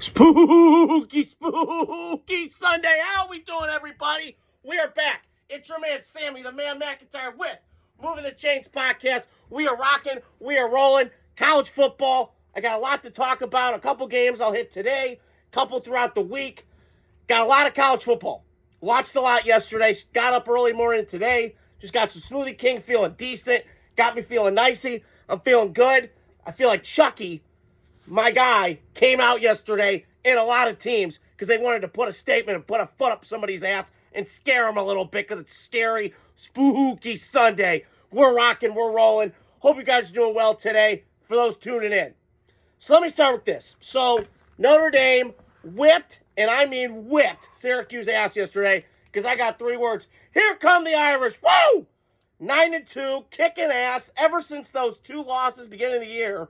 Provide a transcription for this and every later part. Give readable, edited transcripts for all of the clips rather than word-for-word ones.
Spooky Sunday. How are we doing, everybody? We are back. It's your man, Sammy, the man McIntyre with Moving the Chains podcast. We are rocking. We are rolling. College football. I got a lot to talk about. A couple games I'll hit today. A couple throughout the week. Got a lot of college football. Watched a lot yesterday. Got up early morning today. Just got some Smoothie King, feeling decent. Got me feeling nicey. I'm feeling good. I feel like Chucky, my guy, came out yesterday in a lot of teams because they wanted to put a statement and put a foot up somebody's ass and scare them a little bit because it's scary, spooky Sunday. We're rocking, we're rolling. Hope you guys are doing well today for those tuning in. So let me start with this. So Notre Dame whipped, and I mean whipped, Syracuse ass yesterday because I got 3 words. Here come the Irish. Woo! 9-2, kicking ass ever since those 2 losses beginning of the year.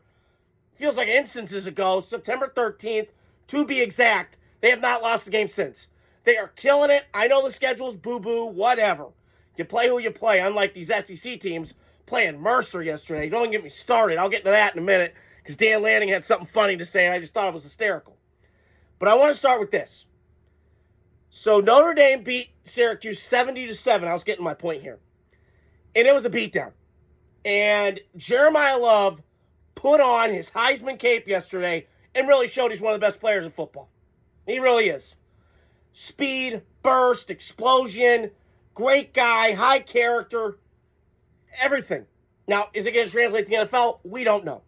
Feels like instances ago, September 13th, to be exact. They have not lost a game since. They are killing it. I know the schedule's boo-boo, whatever. You play who you play, unlike these SEC teams playing Mercer yesterday. Don't get me started. I'll get to that in a minute because Dan Lanning had something funny to say, and I just thought it was hysterical. But I want to start with this. So Notre Dame beat Syracuse 70-7. I was getting my point here. And it was a beatdown. And Jeremiah Love put on his Heisman cape yesterday and really showed he's one of the best players in football. He really is. Speed, burst, explosion, great guy, high character, everything. Now, is it going to translate to the NFL? We don't know.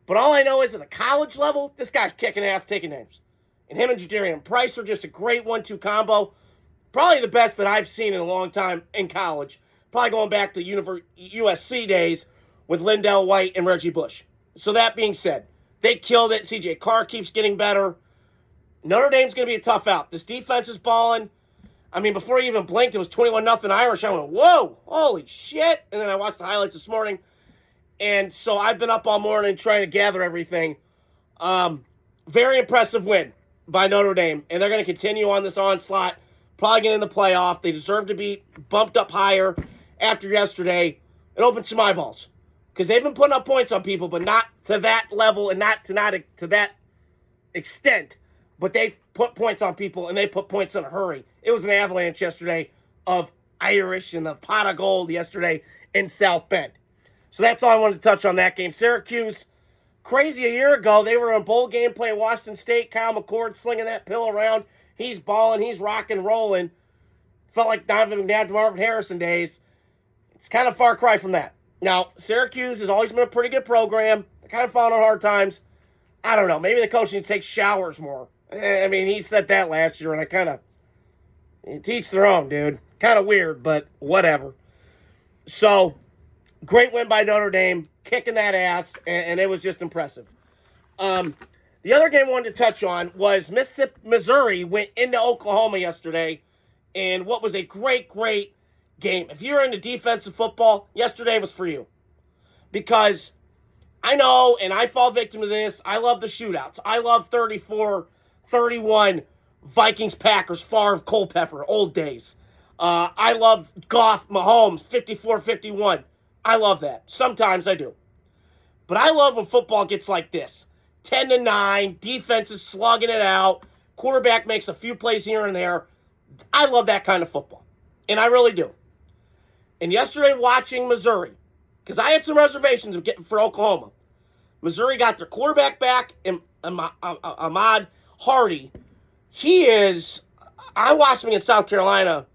But all I know is at the college level, this guy's kicking ass, taking names. And him and Jadarian Price are just a great 1-2 combo. Probably the best that I've seen in a long time in college. Probably going back to USC days with Lindell White and Reggie Bush. So that being said, they killed it. CJ Carr keeps getting better. Notre Dame's going to be a tough out. This defense is balling. I mean, before you even blinked, it was 21-0 Irish. I went, whoa, holy shit. And then I watched the highlights this morning. And so I've been up all morning trying to gather everything. Very impressive win by Notre Dame. And they're going to continue on this onslaught. Probably get in the playoff. They deserve to be bumped up higher after yesterday. It opened some eyeballs. Because they've been putting up points on people, but not to that level and not to that extent. But they put points on people, and they put points in a hurry. It was an avalanche yesterday of Irish and the pot of gold yesterday in South Bend. So that's all I wanted to touch on that game. Syracuse, crazy a year ago, they were in a bowl game playing Washington State. Kyle McCord slinging that pill around. He's balling. He's rocking, rolling. Felt like Donovan McNabb, Marvin Harrison days. It's kind of far cry from that. Now, Syracuse has always been a pretty good program. They're kind of falling on hard times. I don't know. Maybe the coach needs to take showers more. I mean, he said that last year, and I kind of... Teach their own, dude. Kind of weird, but whatever. So, great win by Notre Dame. Kicking that ass, and it was just impressive. The other game I wanted to touch on was Missouri went into Oklahoma yesterday, and what was a great game. If you're into defensive football, yesterday was for you. Because I know, and I fall victim to this, I love the shootouts. I love 34-31 Vikings-Packers, Favre, Culpepper, old days. I love Goff, Mahomes, 54-51. I love that. Sometimes I do. But I love when football gets like this. 10-9, defense is slugging it out, quarterback makes a few plays here and there. I love that kind of football. And I really do. And yesterday watching Missouri, because I had some reservations for Oklahoma. Missouri got their quarterback back, and Ahmad Hardy. I watched him against South Carolina,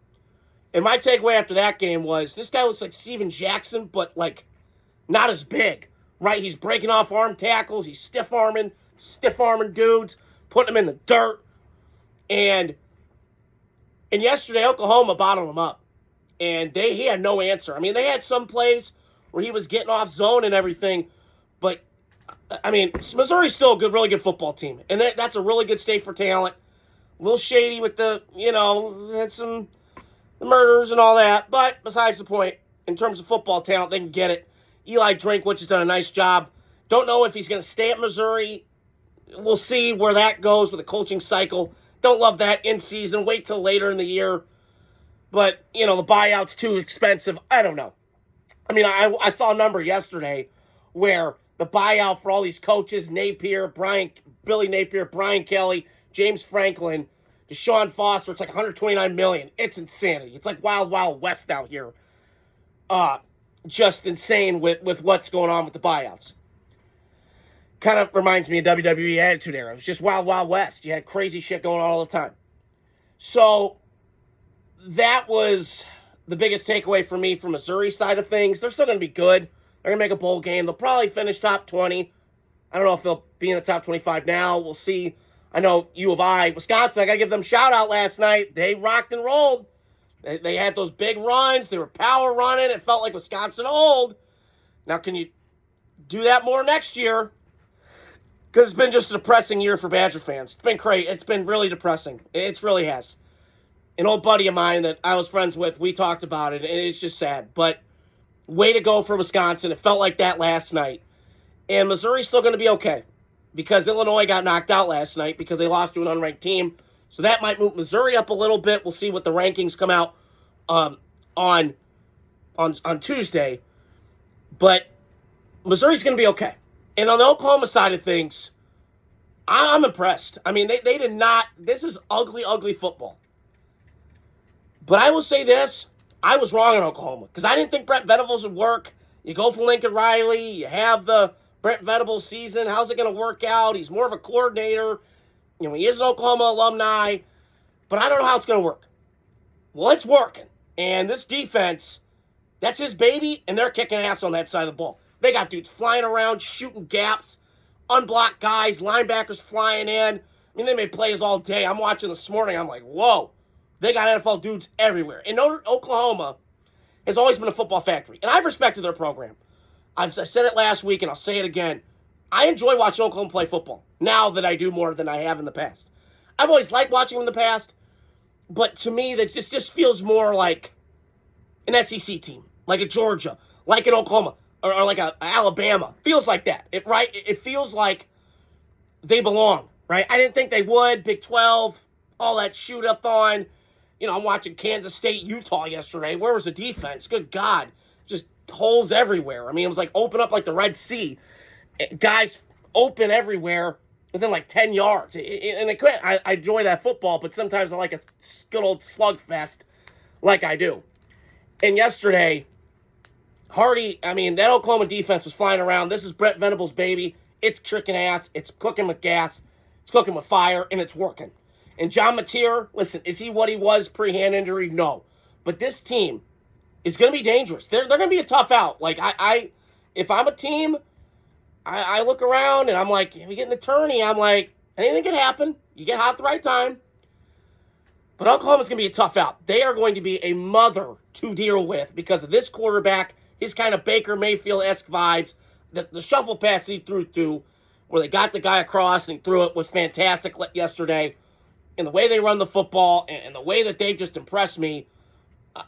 and my takeaway after that game was, this guy looks like Steven Jackson, but like not as big, right? He's breaking off arm tackles, he's stiff-arming dudes, putting them in the dirt. And yesterday, Oklahoma bottled him up. And he had no answer. I mean, they had some plays where he was getting off zone and everything. But, I mean, Missouri's still a really good football team. And that's a really good state for talent. A little shady with the murders and all that. But besides the point, in terms of football talent, they can get it. Eli Drinkwitz has done a nice job. Don't know if he's going to stay at Missouri. We'll see where that goes with the coaching cycle. Don't love that in season. Wait till later in the year. But, the buyout's too expensive. I don't know. I mean, I saw a number yesterday where the buyout for all these coaches, Billy Napier, Brian Kelly, James Franklin, Deshaun Foster. It's like $129 million. It's insanity. It's like Wild Wild West out here. Just insane with what's going on with the buyouts. Kind of reminds me of WWE Attitude Era. It was just Wild Wild West. You had crazy shit going on all the time. So that was the biggest takeaway for me from Missouri's side of things. They're still going to be good. They're going to make a bowl game. They'll probably finish top 20. I don't know if they'll be in the top 25 now. We'll see. I know U of I, Wisconsin, I got to give them a shout out last night. They rocked and rolled. They had those big runs. They were power running. It felt like Wisconsin old. Now, can you do that more next year? Because it's been just a depressing year for Badger fans. It's been crazy. It's been really depressing. It really has. An old buddy of mine that I was friends with, we talked about it, and it's just sad. But way to go for Wisconsin. It felt like that last night. And Missouri's still going to be okay because Illinois got knocked out last night because they lost to an unranked team. So that might move Missouri up a little bit. We'll see what the rankings come out on Tuesday. But Missouri's going to be okay. And on the Oklahoma side of things, I'm impressed. I mean, they did not. This is ugly, ugly football. But I will say this. I was wrong in Oklahoma because I didn't think Brent Venables would work. You go for Lincoln Riley. You have the Brent Venables season. How's it going to work out? He's more of a coordinator. You know, he is an Oklahoma alumni. But I don't know how it's going to work. Well, it's working. And this defense, that's his baby, and they're kicking ass on that side of the ball. They got dudes flying around, shooting gaps, unblocked guys, linebackers flying in. I mean, they made plays all day. I'm watching this morning. I'm like, whoa. They got NFL dudes everywhere. And Oklahoma has always been a football factory. And I've respected their program. I said it last week, and I'll say it again. I enjoy watching Oklahoma play football now that I do more than I have in the past. I've always liked watching them in the past. But to me, that just feels more like an SEC team. Like a Georgia. Like an Oklahoma. Or like a Alabama. Feels like that. It feels like they belong. Right? I didn't think they would. Big 12. All that shoot-a-thon. You know, I'm watching Kansas State, Utah yesterday. Where was the defense? Good God. Just holes everywhere. I mean, it was like open up like the Red Sea. Guys open everywhere within like 10 yards. And I enjoy that football, but sometimes I like a good old slugfest like I do. And yesterday, Hardy, I mean, that Oklahoma defense was flying around. This is Brent Venables' baby. It's kicking ass. It's cooking with gas. It's cooking with fire, and it's working. And John Mateer, listen, is he what he was pre-hand injury? No. But this team is going to be dangerous. They're going to be a tough out. Like, if I'm a team, I look around and I'm like, we get in the tourney, I'm like, anything can happen. You get hot at the right time. But Oklahoma's going to be a tough out. They are going to be a mother to deal with because of this quarterback, his kind of Baker Mayfield-esque vibes. The shuffle pass he threw to, where they got the guy across and he threw it, was fantastic yesterday. And the way they run the football and the way that they've just impressed me,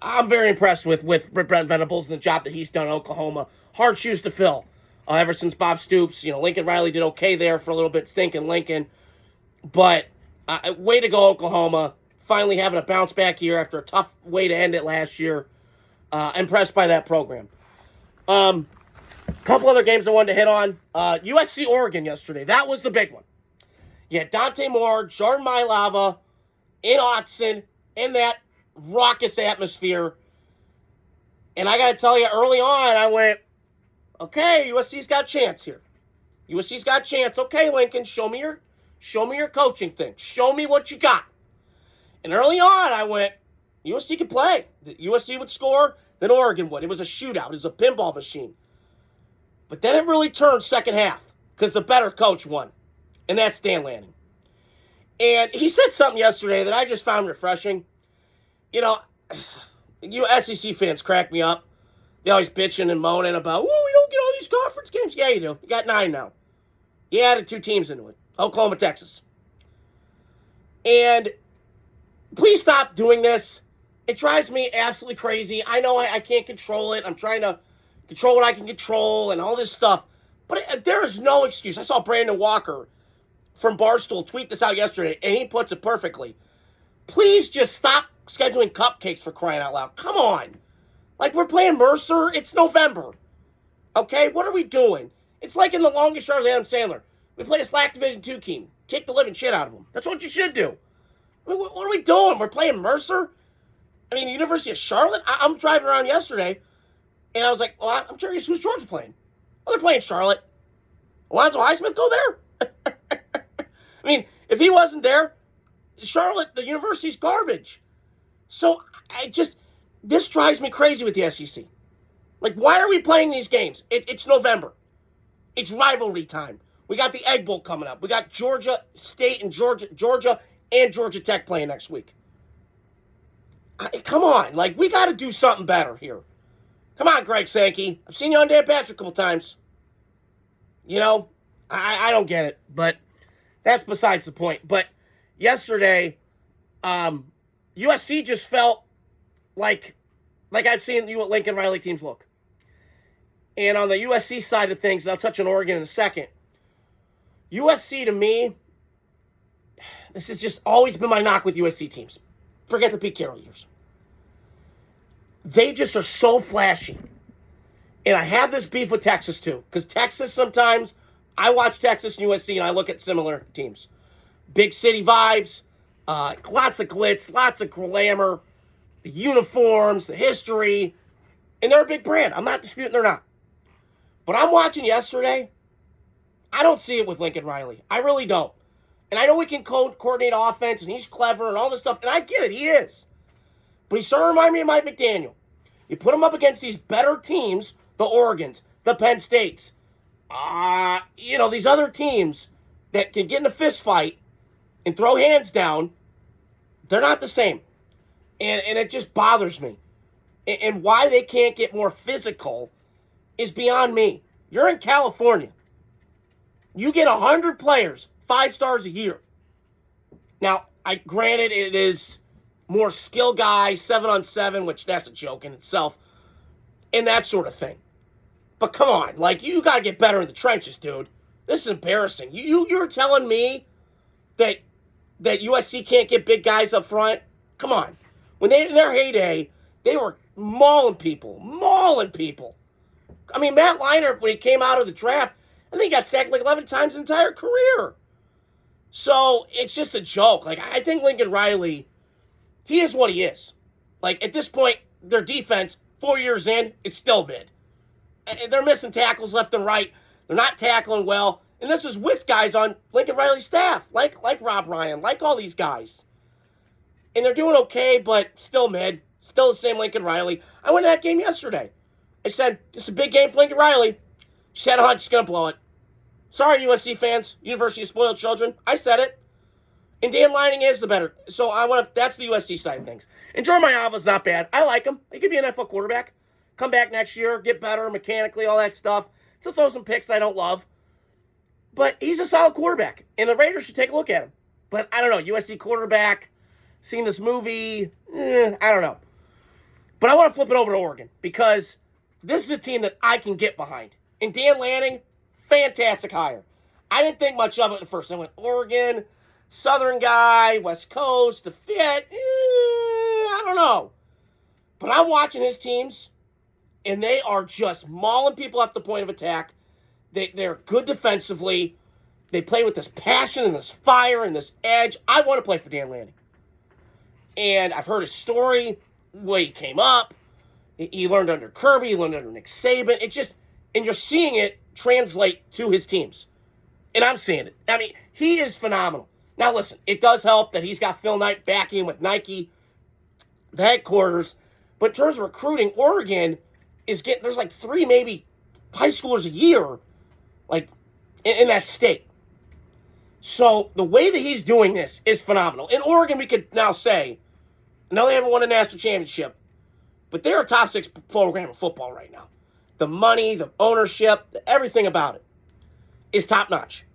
I'm very impressed with Brent Venables and the job that he's done in Oklahoma. Hard shoes to fill. Ever since Bob Stoops, you know, Lincoln Riley did okay there for a little bit, stinking Lincoln. But way to go, Oklahoma. Finally having a bounce back year after a tough way to end it last year. Impressed by that program. Couple other games I wanted to hit on. USC Oregon yesterday. That was the big one. You had Dante Moore, Jordan Mailava, in Autzen, in that raucous atmosphere. And I got to tell you, early on, I went, okay, USC's got a chance here. USC's got a chance. Okay, Lincoln, show me your coaching thing. Show me what you got. And early on, I went, USC could play. USC would score, then Oregon would. It was a shootout. It was a pinball machine. But then it really turned second half because the better coach won. And that's Dan Lanning. And he said something yesterday that I just found refreshing. You know, you SEC fans crack me up. They always bitching and moaning about, we don't get all these conference games. Yeah, you do. You got 9 now. You added 2 teams into it. Oklahoma, Texas. And please stop doing this. It drives me absolutely crazy. I know I can't control it. I'm trying to control what I can control and all this stuff. But there is no excuse. I saw Brandon Walker from Barstool tweet this out yesterday, and he puts it perfectly. Please just stop scheduling cupcakes for crying out loud. Come on. Like, we're playing Mercer. It's November. Okay? What are we doing? It's like in The Longest Yard with Adam Sandler. We play a slack Division II team. Kick the living shit out of them. That's what you should do. I mean, what are we doing? We're playing Mercer? I mean, University of Charlotte? I'm driving around yesterday, and I was like, well, I'm curious who's Georgia playing. Well, they're playing Charlotte. Alonzo Highsmith go there? I mean, if he wasn't there, Charlotte, the university's garbage. So, this drives me crazy with the SEC. Like, why are we playing these games? It's November. It's rivalry time. We got the Egg Bowl coming up. We got Georgia State and Georgia and Georgia Tech playing next week. Come on. Like, we got to do something better here. Come on, Greg Sankey. I've seen you on Dan Patrick a couple times. You know, I don't get it. But that's besides the point. But yesterday, USC just felt like I've seen you at Lincoln Riley teams look. And on the USC side of things, and I'll touch on Oregon in a second, USC to me, this has just always been my knock with USC teams. Forget the Pete Carroll years. They just are so flashy. And I have this beef with Texas too. Because Texas sometimes, I watch Texas and USC and I look at similar teams. Big city vibes, lots of glitz, lots of glamour, the uniforms, the history. And they're a big brand. I'm not disputing they're not. But I'm watching yesterday, I don't see it with Lincoln Riley. I really don't. And I know we can coordinate offense, and he's clever and all this stuff, and I get it, he is. But he sort of reminds me of Mike McDaniel. You put him up against these better teams, the Oregons, the Penn States, these other teams that can get in a fist fight and throw hands down, they're not the same. And it just bothers me. And why they can't get more physical is beyond me. You're in California. You get 100 players, 5 stars a year. Now, granted, it is more skill guys, 7-on-7, which that's a joke in itself, and that sort of thing. But come on, like, you got to get better in the trenches, dude. This is embarrassing. You're telling me that USC can't get big guys up front? Come on. When in their heyday, they were mauling people. I mean, Matt Leinart, when he came out of the draft, I think he got sacked like 11 times his entire career. So, it's just a joke. Like, I think Lincoln Riley, he is what he is. Like, at this point, their defense, 4 years in, is still mid. And they're missing tackles left and right. They're not tackling well. And this is with guys on Lincoln Riley's staff, like Rob Ryan, like all these guys. And they're doing okay, but still mid. Still the same Lincoln Riley. I went to that game yesterday. I said, this is a big game for Lincoln Riley. She had a hunch she's going to blow it. Sorry, USC fans. University of Spoiled Children. I said it. And Dan Lining is the better. So that's the USC side of things. And Jordan Mailata's not bad. I like him. He could be an NFL quarterback. Come back next year, get better mechanically, all that stuff. Still throw some picks I don't love. But he's a solid quarterback. And the Raiders should take a look at him. But I don't know. USC quarterback, seen this movie, I don't know. But I want to flip it over to Oregon. Because this is a team that I can get behind. And Dan Lanning, fantastic hire. I didn't think much of it at first. I went, Oregon, Southern guy, West Coast, the fit, I don't know. But I'm watching his teams, and they are just mauling people at the point of attack. They're good defensively. They play with this passion and this fire and this edge. I want to play for Dan Lanning. And I've heard his story, the way he came up. He learned under Kirby. He learned under Nick Saban. And you're seeing it translate to his teams. And I'm seeing it. I mean, he is phenomenal. Now, listen, it does help that he's got Phil Knight backing him with Nike, the headquarters. But in terms of recruiting, Oregon is there's like 3 maybe high schoolers a year, like, in that state. So the way that he's doing this is phenomenal. In Oregon, we could now say, no, they haven't won a national championship, but they're a top 6 program in football right now. The money, the ownership, everything about it is top notch.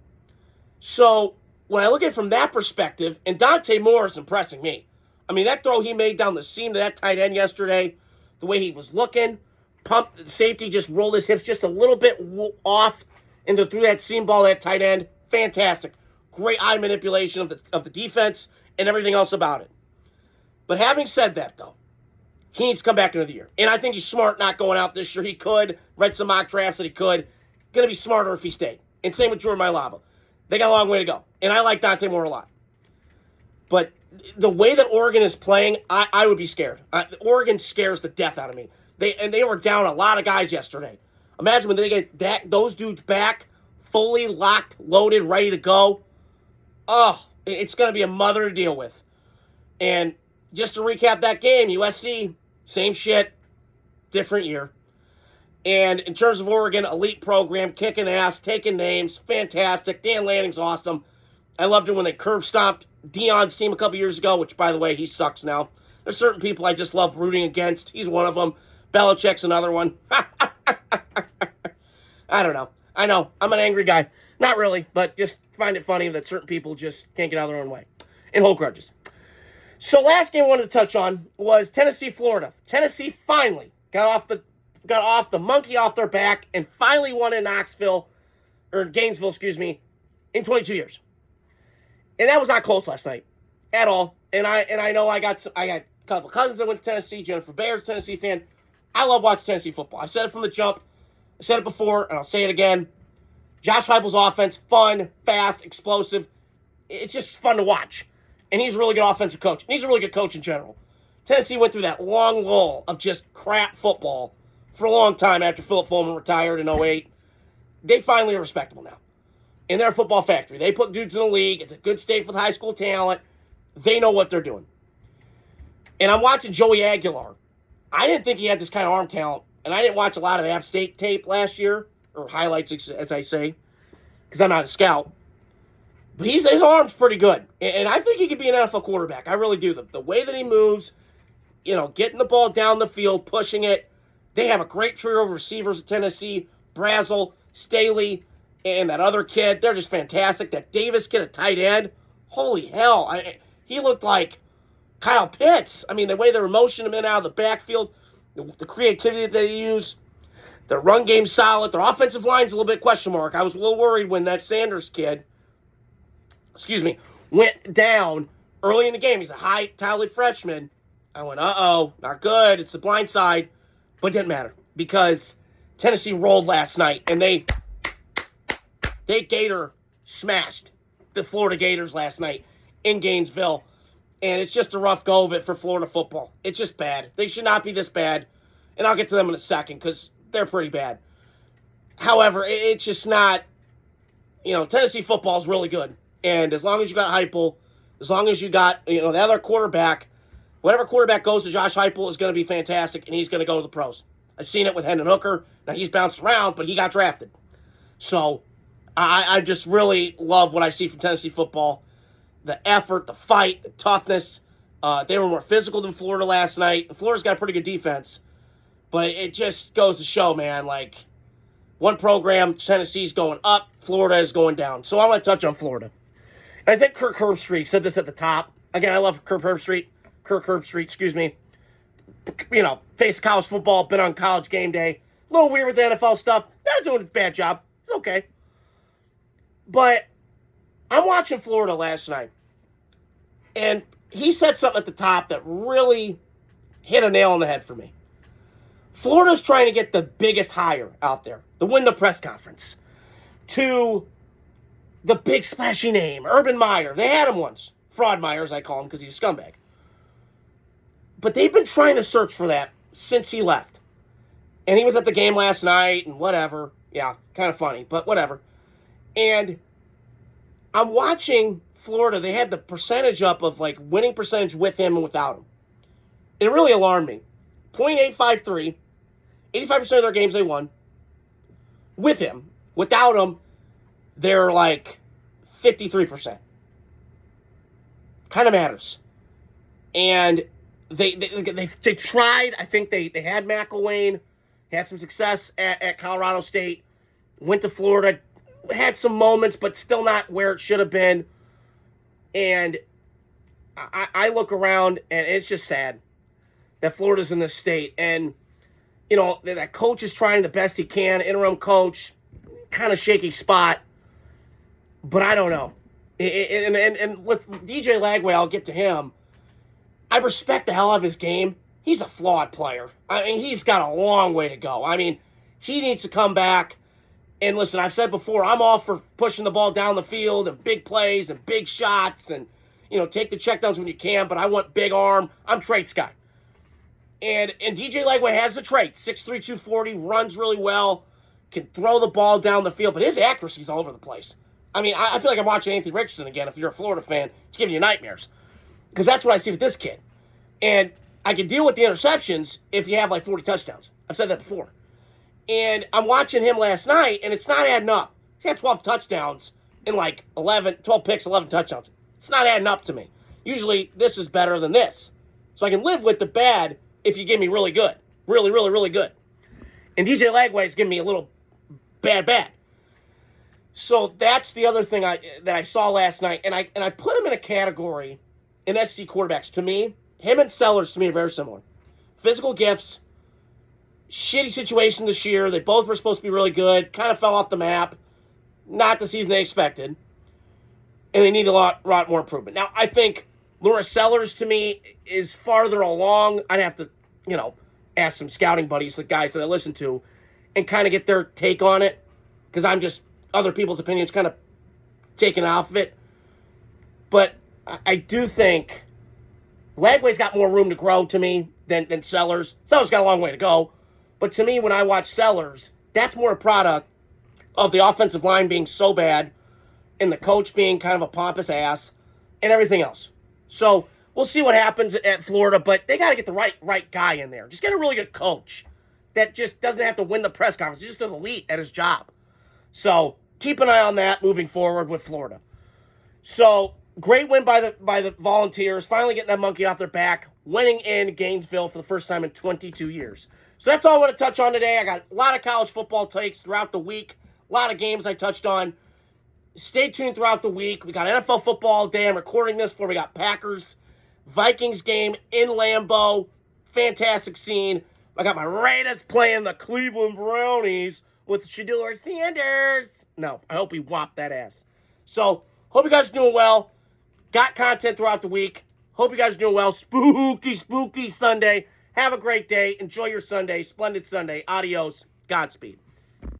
So when I look at it from that perspective, and Dante Moore is impressing me. I mean, that throw he made down the seam to that tight end yesterday, the way he was looking, pumped, the safety just rolled his hips just a little bit off and threw that seam ball at tight end. Fantastic. Great eye manipulation of the defense and everything else about it. But having said that, though, he needs to come back into the year. And I think he's smart not going out this year. He could. Read some mock drafts that he could. going to be smarter if he stayed. And same with Jordan Mailata. They got a long way to go. And I like Dante Moore a lot. But the way that Oregon is playing, I would be scared. Oregon scares the death out of me. They were down a lot of guys yesterday. Imagine when they get those dudes back, fully locked, loaded, ready to go. Oh, it's going to be a mother to deal with. And just to recap that game, USC, same shit, different year. And in terms of Oregon, elite program, kicking ass, taking names, fantastic. Dan Lanning's awesome. I loved it when they curb stomped Deion's team a couple years ago, which, by the way, he sucks now. There's certain people I just love rooting against. He's one of them. Belichick's another one. I don't know. I know. I'm an angry guy. Not really, but just find it funny that certain people just can't get out of their own way and hold grudges. So last game I wanted to touch on was Tennessee-Florida. Tennessee finally got off the monkey off their back and finally won in Gainesville, in 22 years. And that was not close last night at all. And I know I got a couple of cousins that went to Tennessee. Jennifer Bear's a Tennessee fan. I love watching Tennessee football. I've said it from the jump. I said it before, and I'll say it again. Josh Heupel's offense, fun, fast, explosive. It's just fun to watch. And he's a really good offensive coach. And he's a really good coach in general. Tennessee went through that long lull of just crap football for a long time after Philip Fulmer retired in 2008. They finally are respectable now. And they're a football factory. They put dudes in the league. It's a good state with high school talent. They know what they're doing. And I'm watching Joey Aguilar. I didn't think he had this kind of arm talent. And I didn't watch a lot of App State tape last year, or highlights, as I say, because I'm not a scout. But his arm's pretty good. And I think he could be an NFL quarterback. I really do. The way that he moves, getting the ball down the field, pushing it. They have a great trio of receivers at Tennessee. Brazel, Staley, and that other kid. They're just fantastic. That Davis kid at tight end. Holy hell. He looked like Kyle Pitts. I mean, the way they were motioning him in out of the backfield, the creativity that they use, their run game's solid. Their offensive line's a little bit question mark. I was a little worried when that Sanders kid, went down early in the game. He's a high talent freshman. I went, uh-oh, not good. It's the blind side. But it didn't matter because Tennessee rolled last night, and they Gator smashed the Florida Gators last night in Gainesville. And it's just a rough go of it for Florida football. It's just bad. They should not be this bad. And I'll get to them in a second because they're pretty bad. However, it's just not, Tennessee football is really good. And as long as you got Heupel, as long as you got, the other quarterback, whatever quarterback goes to Josh Heupel is going to be fantastic, and he's going to go to the pros. I've seen it with Hendon Hooker. Now, he's bounced around, but he got drafted. So, I just really love what I see from Tennessee football. The effort, the fight, the toughness. They were more physical than Florida last night. Florida's got a pretty good defense. But it just goes to show, man, one program, Tennessee's going up, Florida is going down. So I want to touch on Florida. And I think Kirk Herbstreit said this at the top. Again, I love Kirk Herbstreit, face college football, been on College Game Day. A little weird with the NFL stuff. Not doing a bad job. It's okay. But I'm watching Florida last night. And he said something at the top that really hit a nail on the head for me. Florida's trying to get the biggest hire out there, to win the press conference, to the big splashy name, Urban Meyer. They had him once. Fraud Meyer, as I call him, because he's a scumbag. But they've been trying to search for that since he left. And he was at the game last night and whatever. Yeah, kind of funny, but whatever. And I'm watching Florida. They had the percentage up of winning percentage with him and without him. It really alarmed me. .853. 85% of their games they won. With him. Without him, they're 53%. Kind of matters. And they tried. I think they had McElwain. Had some success at Colorado State. Went to Florida. Had some moments, but still not where it should have been. And I look around, and it's just sad that Florida's in this state. And, that coach is trying the best he can. Interim coach, kind of shaky spot. But I don't know. And with DJ Lagway, I'll get to him. I respect the hell out of his game. He's a flawed player. I mean, he's got a long way to go. I mean, he needs to come back And listen, I've said before, I'm all for pushing the ball down the field and big plays and big shots and, take the checkdowns when you can, but I want big arm. I'm traits guy. And DJ Legway has the traits. 6'3", 240, runs really well, can throw the ball down the field, but his accuracy's all over the place. I mean, I feel like I'm watching Anthony Richardson again. If you're a Florida fan, it's giving you nightmares. Because that's what I see with this kid. And I can deal with the interceptions if you have like 40 touchdowns. I've said that before. And I'm watching him last night, and it's not adding up. He had 12 touchdowns in like 12 picks, 11 touchdowns. It's not adding up to me. Usually, this is better than this. So I can live with the bad if you give me really good. Really, really, really good. And DJ Legway is giving me a little bad. So that's the other thing that I saw last night. And I put him in a category in SC quarterbacks. To me, him and Sellers, to me, are very similar. Physical gifts. Shitty situation this year. They both were supposed to be really good. Kind of fell off the map. Not the season they expected. And they need a lot more improvement. Now, I think Laura Sellers, to me, is farther along. I'd have to, ask some scouting buddies, the guys that I listen to, and kind of get their take on it. Because I'm just, other people's opinions kind of taken off of it. But I do think Legway's got more room to grow to me than Sellers. Sellers got a long way to go. But to me, when I watch Sellers, that's more a product of the offensive line being so bad and the coach being kind of a pompous ass and everything else. So we'll see what happens at Florida, but they got to get the right guy in there. Just get a really good coach that just doesn't have to win the press conference. He's just an elite at his job. So keep an eye on that moving forward with Florida. So great win by the Volunteers, finally getting that monkey off their back, winning in Gainesville for the first time in 22 years. So that's all I want to touch on today. I got a lot of college football takes throughout the week, a lot of games I touched on. Stay tuned throughout the week. We got NFL football all day. I'm recording this before we got Packers-Vikings game in Lambeau. Fantastic scene. I got my Raiders playing the Cleveland Brownies with Shedeur Sanders. No, I hope he whopped that ass. So, hope you guys are doing well. Got content throughout the week. Hope you guys are doing well. Spooky Sunday. Have a great day. Enjoy your Sunday. Splendid Sunday. Adios. Godspeed.